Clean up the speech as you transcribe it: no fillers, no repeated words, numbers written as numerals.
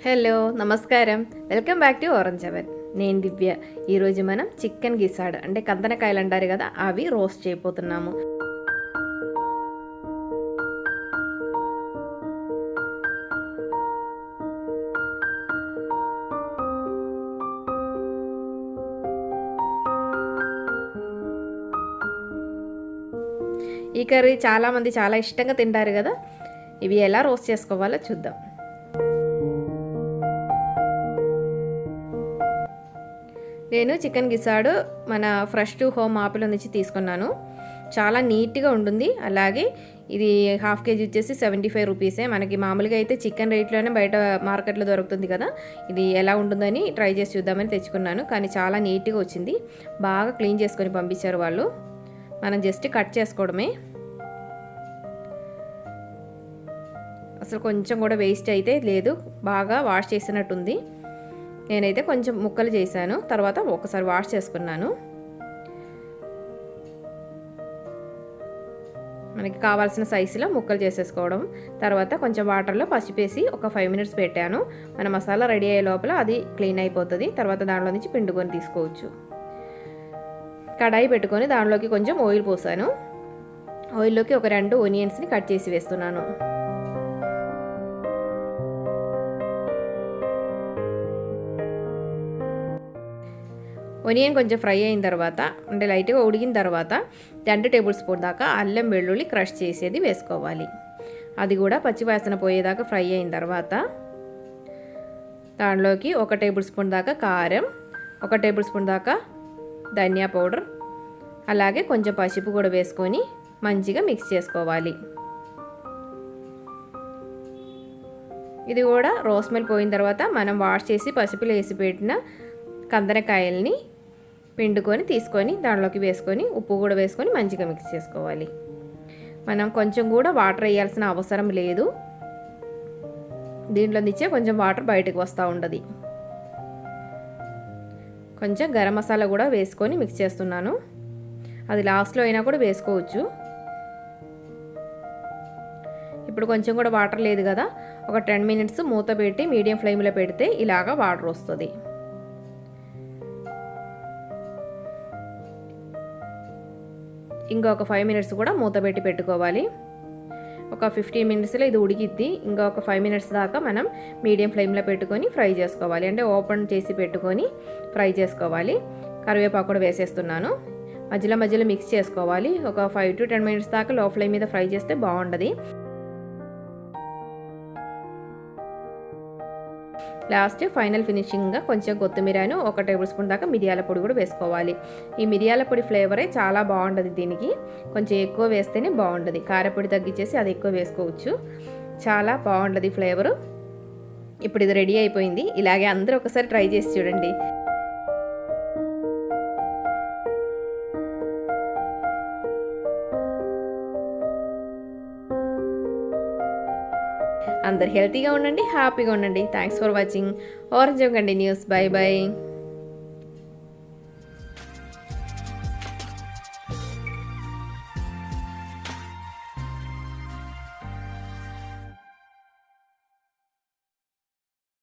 Hello నమస్కారం, welcome back to orange oven. నేను దివ్య. ఈరోజు మనం చికెన్ గిసాడ్ అంటే కందనకాయలు అంటారు కదా, అవి రోస్ట్ చేయబోతున్నాము. ఈ కర్రీ చాలామంది చాలా ఇష్టంగా తింటారు కదా. ఇవి ఎలా రోస్ట్ చేసుకోవాలో చూద్దాం. నేను చికెన్ గిసాడు మన ఫ్రెష్ టు హోమ్ ఆపిల్ నుంచి తీసుకున్నాను. చాలా నీట్గా ఉంటుంది. అలాగే ఇది హాఫ్ కేజీ వచ్చేసి 75 రూపీసే. మనకి మామూలుగా అయితే చికెన్ రేట్లోనే బయట మార్కెట్లో దొరుకుతుంది కదా. ఇది ఎలా ఉంటుందని ట్రై చేసి చూద్దామని తెచ్చుకున్నాను. కానీ చాలా నీట్గా వచ్చింది. బాగా క్లీన్ చేసుకొని పంపించారు వాళ్ళు. మనం జస్ట్ కట్ చేసుకోవడమే. అసలు కొంచెం కూడా వేస్ట్ అయితే లేదు. బాగా వాష్ చేసినట్టుంది. నేనైతే కొంచెం ముక్కలు చేశాను, తర్వాత ఒకసారి వాష్ చేసుకున్నాను. మనకి కావాల్సిన సైజులో ముక్కలు చేసేసుకోవడం. తర్వాత కొంచెం వాటర్లో పసుపేసి ఒక 5 మినిట్స్ పెట్టాను. మన మసాలా రెడీ అయ్యే లోపల అది క్లీన్ అయిపోతుంది. తర్వాత దాంట్లో నుంచి పిండుకొని తీసుకోవచ్చు. కడాయి పెట్టుకొని దాంట్లోకి కొంచెం ఆయిల్ పోసాను. ఆయిల్లోకి ఒక 2 ఆనియన్స్ని కట్ చేసి వేస్తున్నాను. ఆనియన్ కొంచెం ఫ్రై అయిన తర్వాత అంటే లైట్గా ఉడికిన తర్వాత 2 టేబుల్ స్పూన్ దాకా అల్లం వెల్లుల్లి క్రష్ చేసేది వేసుకోవాలి. అది కూడా పచ్చివాసన పోయేదాకా ఫ్రై అయిన తర్వాత దాంట్లోకి 1 టేబుల్ స్పూన్ దాకా కారం, 1 టేబుల్ స్పూన్ దాకా ధనియా పౌడర్, అలాగే కొంచెం పసుపు కూడా వేసుకొని మంచిగా మిక్స్ చేసుకోవాలి. ఇది కూడా రోస్మెల్ పోయిన తర్వాత మనం వాష్ చేసి పసుపులో వేసి పెట్టిన కందనకాయల్ని పిండుకొని తీసుకొని దాంట్లోకి వేసుకొని ఉప్పు కూడా వేసుకొని మంచిగా మిక్స్ చేసుకోవాలి. మనం కొంచెం కూడా వాటర్ వేయాల్సిన అవసరం లేదు. దీంట్లో నుంచే కొంచెం వాటర్ బయటకు వస్తూ ఉంటుంది. కొంచెం గరం మసాలా కూడా వేసుకొని మిక్స్ చేస్తున్నాను. అది లాస్ట్లో అయినా కూడా వేసుకోవచ్చు. ఇప్పుడు కొంచెం కూడా వాటర్ లేదు కదా, ఒక 10 మినిట్స్ మూత పెట్టి మీడియం ఫ్లేమ్లో పెడితే ఇలాగా వాటర్ వస్తుంది. ఇంకొక 5 మినిట్స్ కూడా మూత పెట్టి పెట్టుకోవాలి. ఒక 15 మినిట్స్లో ఇది ఉడికిద్ది. ఇంకొక 5 మినిట్స్ దాకా మనం మీడియం ఫ్లేమ్లో పెట్టుకొని ఫ్రై చేసుకోవాలి. అంటే ఓపెన్ చేసి పెట్టుకొని ఫ్రై చేసుకోవాలి. కరివేపాకు కూడా వేసేస్తున్నాను. మధ్యలో మధ్యలో మిక్స్ చేసుకోవాలి. ఒక 5 to 10 మినిట్స్ దాకా లో ఫ్లేమ్ మీద ఫ్రై చేస్తే బాగుంటుంది. లాస్ట్ ఫైనల్ ఫినిషింగ్గా కొంచెం కొత్తిమీరను 1 టేబుల్ స్పూన్ దాకా మిరియాల పొడి కూడా వేసుకోవాలి. ఈ మిరియాల పొడి ఫ్లేవరే చాలా బాగుంటుంది. దీనికి కొంచెం ఎక్కువ వేస్తేనే బాగుంటుంది. కారపొడి తగ్గించేసి అది ఎక్కువ వేసుకోవచ్చు. చాలా బాగుంటుంది ఫ్లేవరు. ఇప్పుడు ఇది రెడీ అయిపోయింది. ఇలాగే అందరూ ఒకసారి ట్రై చేసి చూడండి. అందరు హెల్తీగా ఉండండి, హ్యాపీగా ఉండండి. Thanks for watching. Orange continuous. By by.